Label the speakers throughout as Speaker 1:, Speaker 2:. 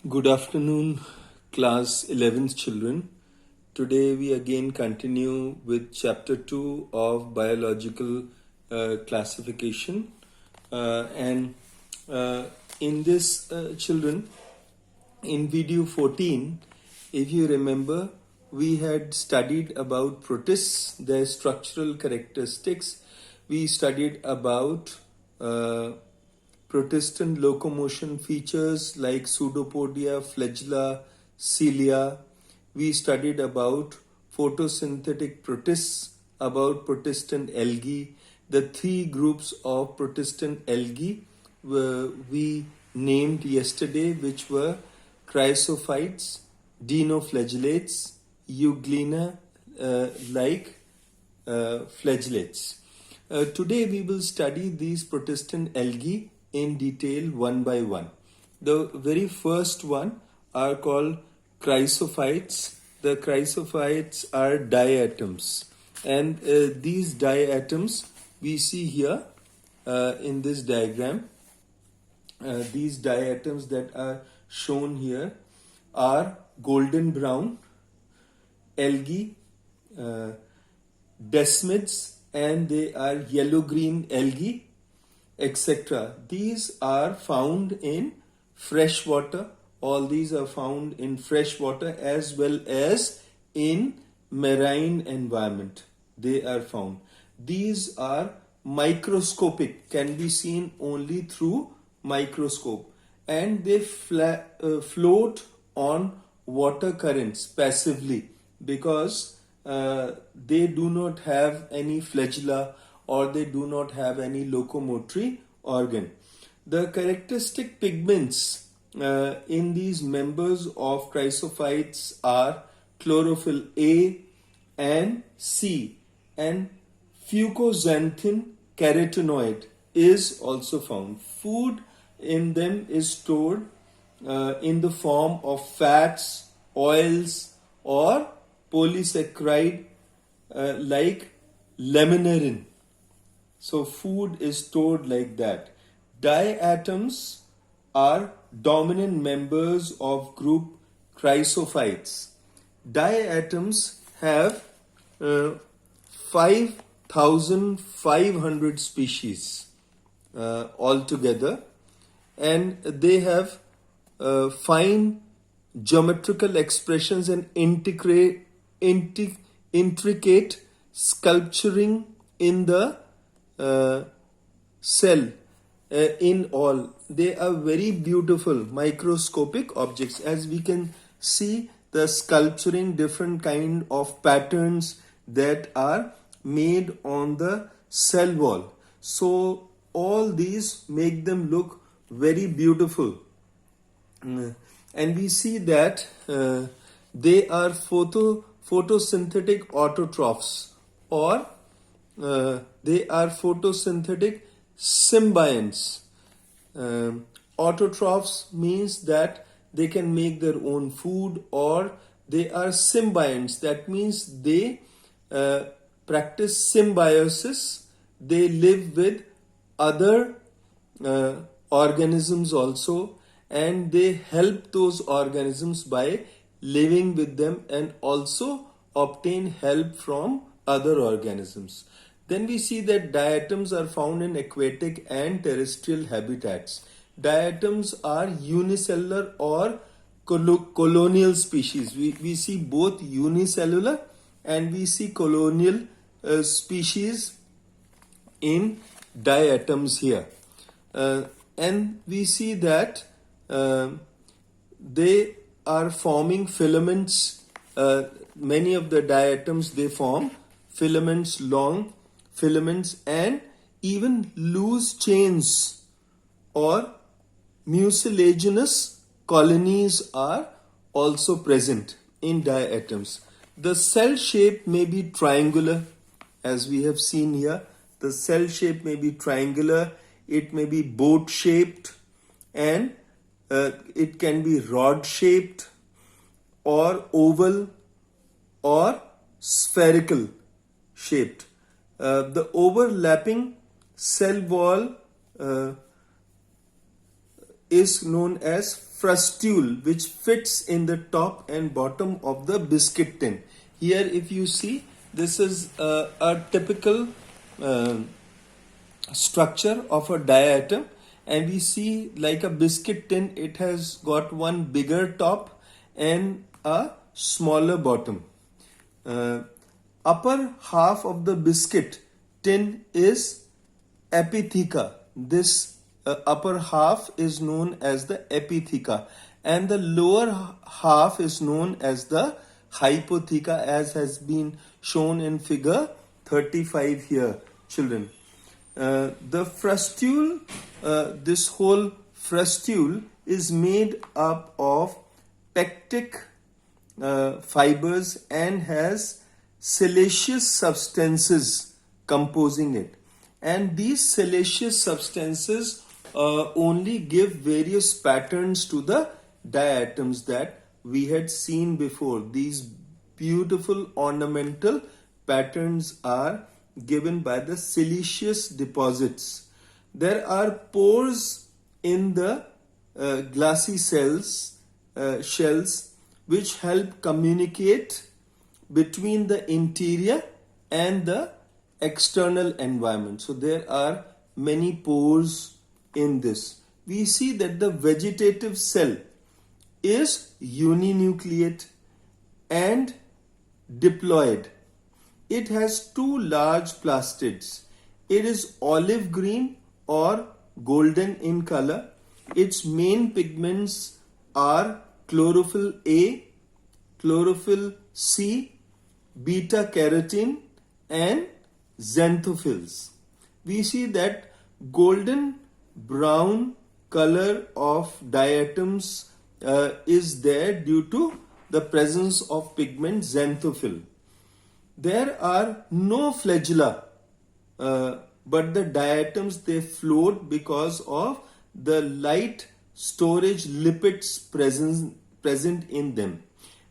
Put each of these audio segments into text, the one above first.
Speaker 1: Good afternoon, class 11th children. Today we again continue with chapter 2 of biological classification. And in this, children, in video 14, if you remember, we had studied about protists, their structural characteristics. We studied about protestant locomotion features like pseudopodia, flagella, cilia. We studied about photosynthetic protists, about protestant algae. The three groups of protestant algae we named yesterday, which were chrysophytes, dinoflagellates, euglena like flagellates. Today we will study these protestant algae in detail one by one. The very first one are called chrysophytes. The chrysophytes are diatoms, and these diatoms we see here in this diagram. These diatoms that are shown here are golden brown algae, desmids, and they are yellow green algae, etc. These are found in fresh water. All these are found in fresh water as well as in marine environment. They are found. These are microscopic, can be seen only through microscope, and they float on water currents passively because they do not have any flagella or they do not have any locomotory organ. The characteristic pigments in these members of chrysophytes are chlorophyll A and C, and fucoxanthin carotenoid is also found. Food in them is stored in the form of fats, oils, or polysaccharide like laminarin. So food is stored like that. Diatoms are dominant members of group chrysophytes. Diatoms have 5,500 species altogether, and they have fine geometrical expressions and intricate sculpturing in the cell. In all, they are very beautiful microscopic objects. As we can see, the sculpturing, different kind of patterns that are made on the cell wall. So all these make them look very beautiful. And we see that they are photosynthetic autotrophs, or they are photosynthetic symbionts. Autotrophs means that they can make their own food, or they are symbionts. That means they practice symbiosis. They live with other organisms also, and they help those organisms by living with them and also obtain help from other organisms. Then we see that diatoms are found in aquatic and terrestrial habitats. Diatoms are unicellular or colonial species. We see both unicellular and we see colonial species in diatoms here. And we see that they are forming filaments. Many of the diatoms, they form filaments, long filaments, and even loose chains or mucilaginous colonies are also present in diatoms. The cell shape may be triangular, as we have seen here. The cell shape may be triangular, it may be boat shaped, and it can be rod shaped or oval or spherical shaped. The overlapping cell wall is known as frustule, which fits in the top and bottom of the biscuit tin. Here, if you see, this is a typical structure of a diatom, and we see like a biscuit tin, it has got one bigger top and a smaller bottom. Upper half of the biscuit tin is epitheca. This upper half is known as the epitheca, and the lower half is known as the hypotheca, as has been shown in figure 35 here, children. The frustule, this whole frustule is made up of pectic fibers and has siliceous substances composing it. And these siliceous substances only give various patterns to the diatoms that we had seen before. These beautiful ornamental patterns are given by the siliceous deposits. There are pores in the glassy shells which help communicate between the interior and the external environment. So there are many pores in this. We see that the vegetative cell is uninucleate and diploid. It has two large plastids. It is olive green or golden in color. Its main pigments are chlorophyll A, chlorophyll C, beta carotene, and xanthophylls. We see that golden brown color of diatoms is there due to the presence of pigment xanthophyll. There are no flagella, but the diatoms, they float because of the light storage lipids present in them.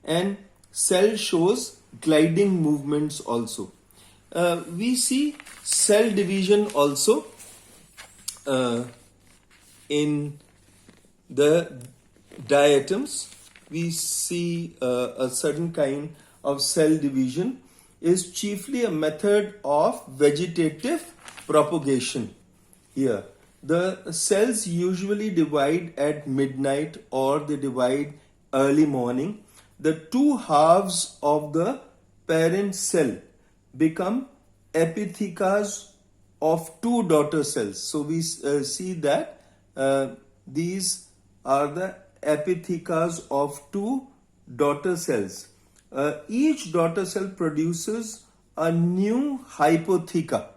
Speaker 1: And cell shows gliding movements also. We see cell division also in the diatoms. We see a certain kind of cell division is chiefly a method of vegetative propagation. Here, the cells usually divide at midnight or they divide early morning. The two halves of the parent cell become epithecas of two daughter cells. So we see that these are the epithecas of two daughter cells. Each daughter cell produces a new hypotheca.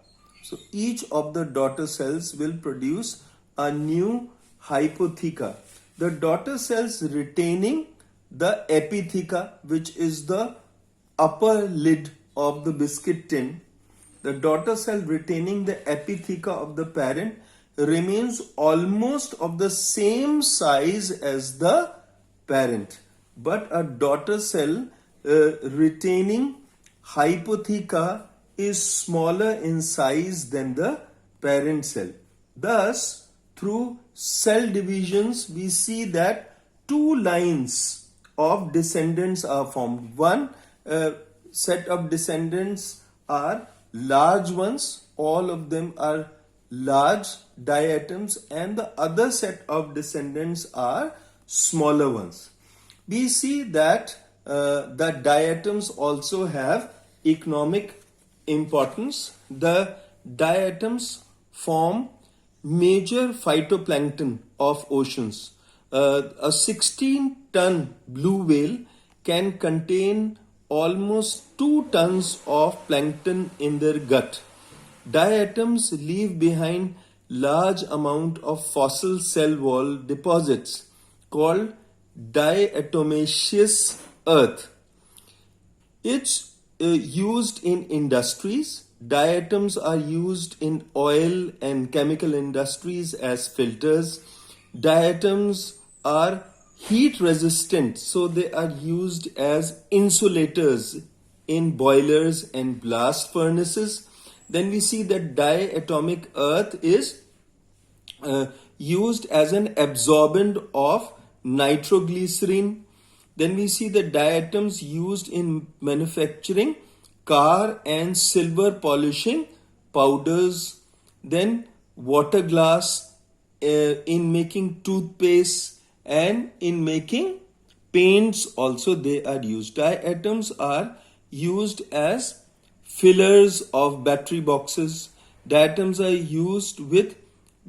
Speaker 1: So each of the daughter cells will produce a new hypotheca. The daughter cells retaining the epitheca, which is the upper lid of the biscuit tin. The daughter cell retaining the epitheca of the parent remains almost of the same size as the parent, but a daughter cell retaining hypotheca is smaller in size than the parent cell. Thus, through cell divisions, we see that two lines of descendants are formed. One set of descendants are large ones, all of them are large diatoms, and the other set of descendants are smaller ones. We see that the diatoms also have economic importance. The diatoms form major phytoplankton of oceans. A 16-ton blue whale can contain almost 2 tons of plankton in their gut. Diatoms leave behind large amount of fossil cell wall deposits called diatomaceous earth. It's used in industries. Diatoms are used in oil and chemical industries as filters. Diatoms are heat resistant, so they are used as insulators in boilers and blast furnaces. Then we see that diatomic earth is used as an absorbent of nitroglycerin. Then we see the diatoms used in manufacturing car and silver polishing powders. Then water glass in making toothpaste and in making paints also they are used. Diatoms are used as fillers of battery boxes. Diatoms are used with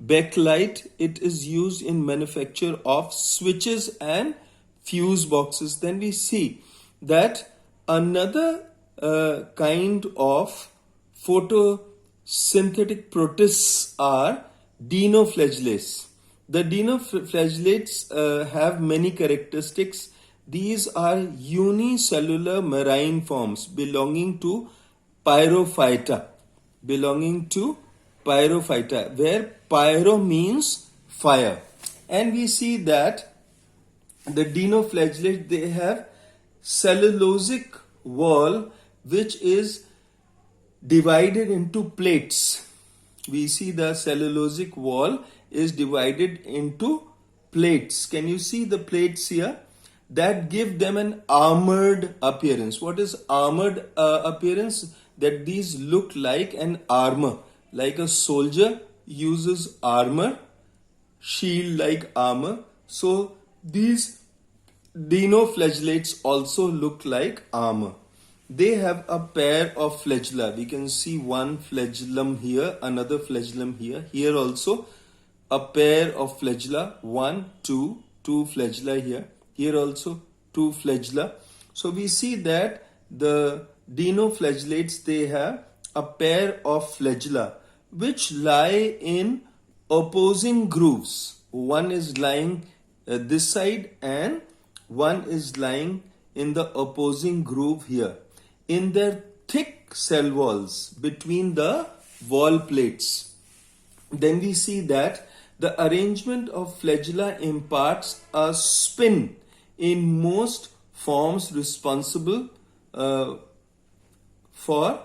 Speaker 1: bakelite. It is used in manufacture of switches and fuse boxes. Then we see that another kind of photosynthetic protists are dinoflagellates. The dinoflagellates have many characteristics. These are unicellular marine forms belonging to pyrophyta. Where pyro means fire. And we see that the dinoflagellate, they have cellulosic wall which is divided into plates. We see the cellulosic wall is divided into plates. Can you see the plates here? That give them an armored appearance. What is armored appearance? That these look like an armor. Like a soldier uses armor, shield like armor. So these dinoflagellates also look like armor. They have a pair of flagella. We can see one flagellum here, another flagellum here. Here also a pair of flagella. One, two flagella here. Here also two flagella. So we see that the dinoflagellates, they have a pair of flagella which lie in opposing grooves. One is lying this side and one is lying in the opposing groove here. In their thick cell walls between the wall plates. Then we see that the arrangement of flagella imparts a spin in most forms responsible for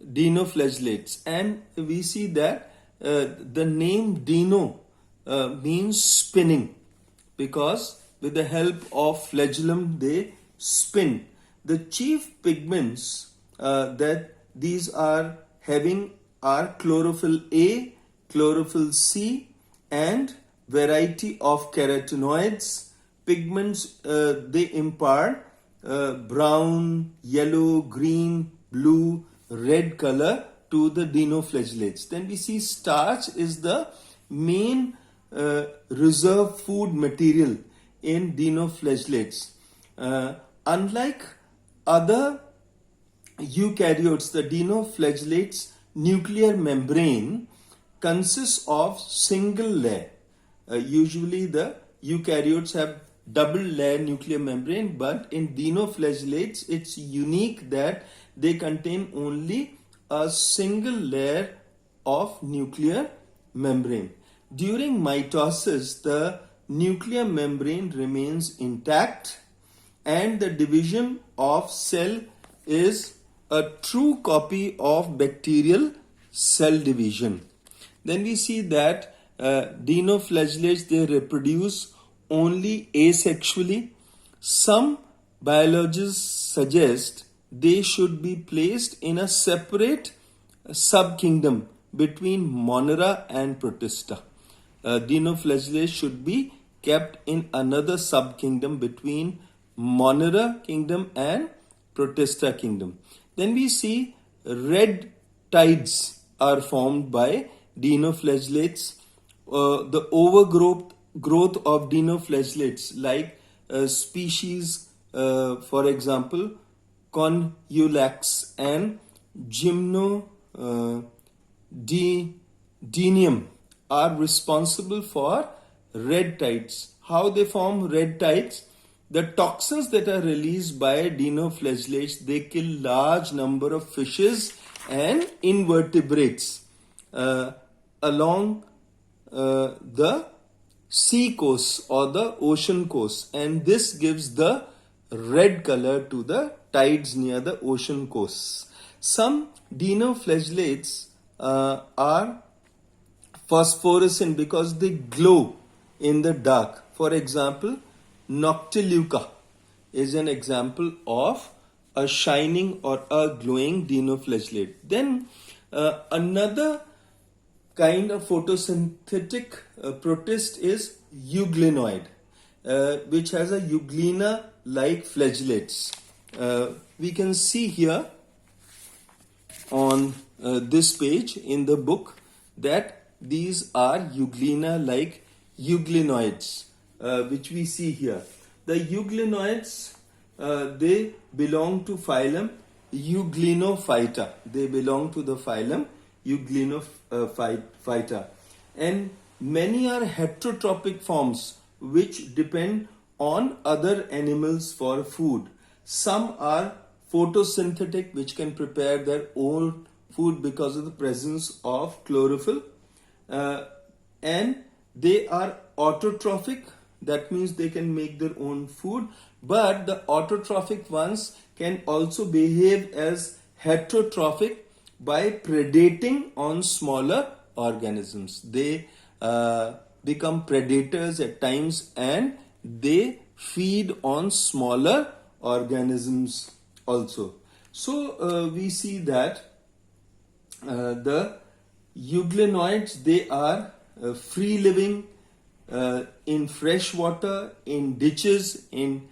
Speaker 1: dinoflagellates. And we see that the name dino means spinning, because with the help of flagellum they spin. The chief pigments that these are having are chlorophyll A, chlorophyll C, and variety of carotenoids. Pigments they impart brown, yellow, green, blue, red color to the dinoflagellates. Then we see starch is the main reserve food material in dinoflagellates. Unlike other eukaryotes, the dinoflagellates nuclear membrane consists of single layer. Usually the eukaryotes have double layer nuclear membrane, but in dinoflagellates it's unique that they contain only a single layer of nuclear membrane. During mitosis, the nuclear membrane remains intact and the division of cell is a true copy of bacterial cell division. Then we see that dinoflagellates, they reproduce only asexually. Some biologists suggest they should be placed in a separate subkingdom between Monera and Protista. Dinoflagellates should be kept in another subkingdom between Monera kingdom and Protista kingdom. Then we see red tides are formed by dinoflagellates. The overgrowth of dinoflagellates, like species, for example, Conulax and Gymnodinium, are responsible for red tides. How they form red tides? The toxins that are released by dinoflagellates, they kill large number of fishes and invertebrates along the sea coast or the ocean coast, and this gives the red color to the tides near the ocean coasts. Some dinoflagellates are phosphorescent because they glow in the dark. For example, Noctiluca is an example of a shining or a glowing dinoflagellate. Then another kind of photosynthetic protist is euglenoid, which has a euglena-like flagellates. We can see here on this page in the book that these are euglena-like euglenoids, which we see here. The euglenoids, they belong to phylum Euglenophyta. They belong to the phylum Euglenophyta. And many are heterotrophic forms which depend on other animals for food. Some are photosynthetic, which can prepare their own food because of the presence of chlorophyll. And they are autotrophic, that means they can make their own food. But the autotrophic ones can also behave as heterotrophic by predating on smaller organisms. They become predators at times and they feed on smaller organisms also. So we see that the euglenoids, they are free living in fresh water, in ditches, in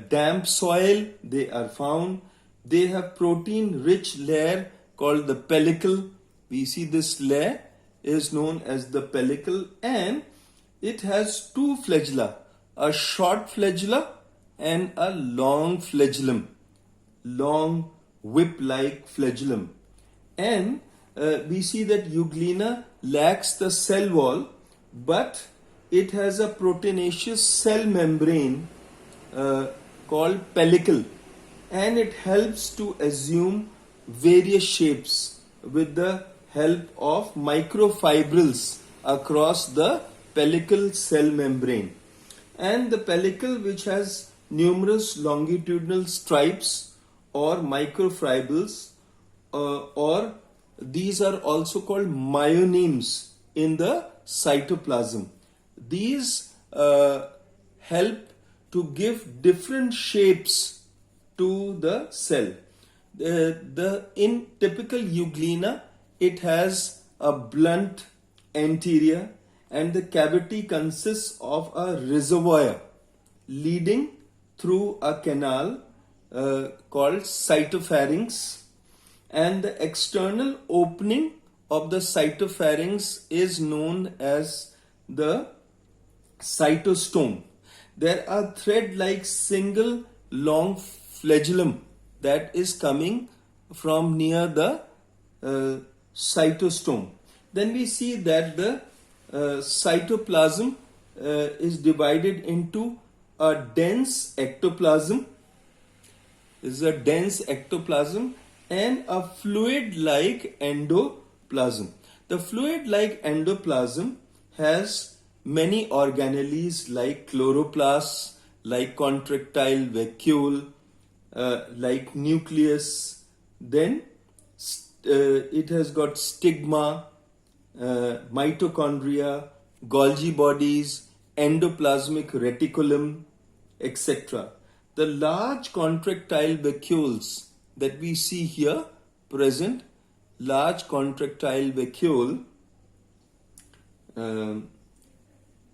Speaker 1: damp soil they are found. They have protein rich layer called the pellicle. We see this layer is known as the pellicle, and it has two flagella, a short flagella and a long flagellum, long whip-like flagellum. And we see that euglena lacks the cell wall, but it has a proteinaceous cell membrane called pellicle, and it helps to assume various shapes with the help of microfibrils across the pellicle cell membrane. And the pellicle, which has numerous longitudinal stripes or microfibrils, or these are also called myonemes in the cytoplasm. These help to give different shapes to the cell. In typical euglena, it has a blunt anterior, and the cavity consists of a reservoir leading through a canal called cytopharynx, and the external opening of the cytopharynx is known as the cytostome. There are thread-like single long flagellum that is coming from near the cytostome. Then we see that the cytoplasm is divided into a dense ectoplasm, and a fluid-like endoplasm. The fluid-like endoplasm has many organelles like chloroplasts, like contractile vacuole, like nucleus. Then it has got stigma, mitochondria, Golgi bodies, endoplasmic reticulum, etc. The large contractile vacuoles that we see here present, large contractile vacuole,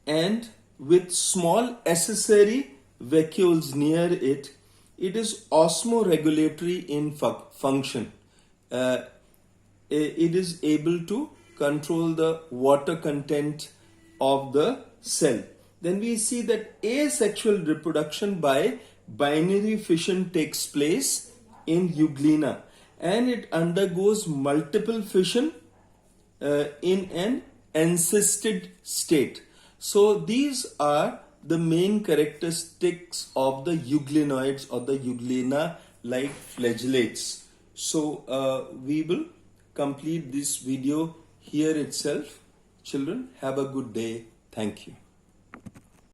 Speaker 1: and with small accessory vacuoles near it, it is osmoregulatory in function. It is able to control the water content of the cell. Then we see that asexual reproduction by binary fission takes place in euglena, and it undergoes multiple fission in an encysted state. So these are the main characteristics of the euglenoids or the euglena-like flagellates. So we will complete this video here itself. Children, have a good day. Thank you.